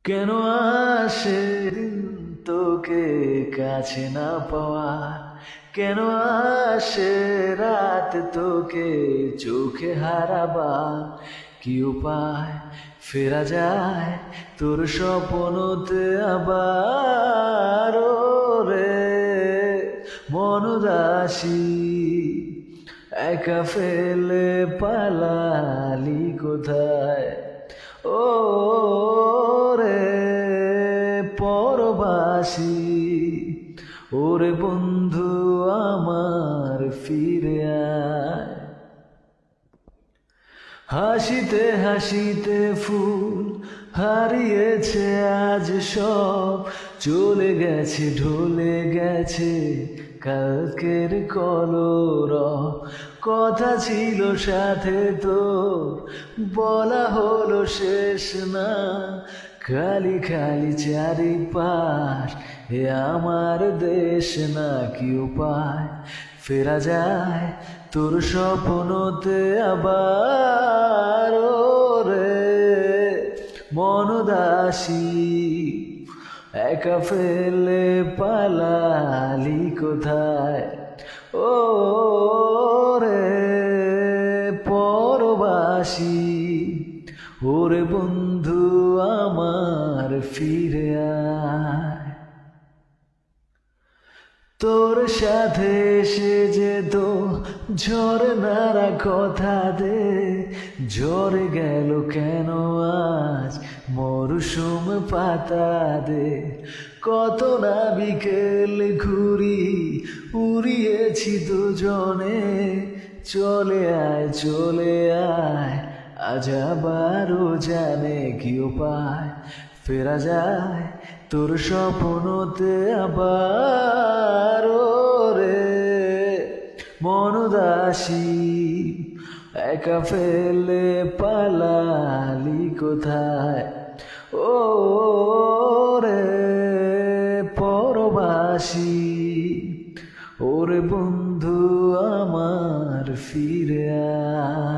কেন আসে দিন তোকে কাছে না পাওয়া, কেন আসে রাত তোকে চোখে হারাবা। কি উপায় ফেরা যায় তোর স্বপ্নতে আবার, রে মন উদাসী একা ফেলে পালালি কোথায়। ও রে পরবাসী, ওরে বন্ধু আমার ফিরে আয়। হাসিতে হাসিতে ফুল হারিয়েছে আজ সব, চলে গেছে ঢলে গেছে কালকের কলরব। কথা ছিল সাথে তো বলা হলো শেষ না, খালি খালি চারিপাশ এ আমার দেশ না। কি উপায় ফেরা যায় তোর স্বপ্নতে আবার, রে মন উদাসী একা ফেলে পালালি কোথায়। ও রে পরবাসী, ওরে বন্ধু আমার ফিরে আয়। তোর সাথে এসে যেত ঝরনারা কথা দে, ঝরে গেল কেন আজ মরশুম পাতা দে। কত না বিকেল ঘুরি উড়িয়েছি দুজনে, চলে আয় আজ আবারও জানে। কি উপায় ফেরা যায় তোর স্বপ্নতে আবার, রে মন উদাসী একা ফেলে পালালি কোথায়। ও রে পরবাসী, ওরে বন্ধু আমার ফিরে আয়।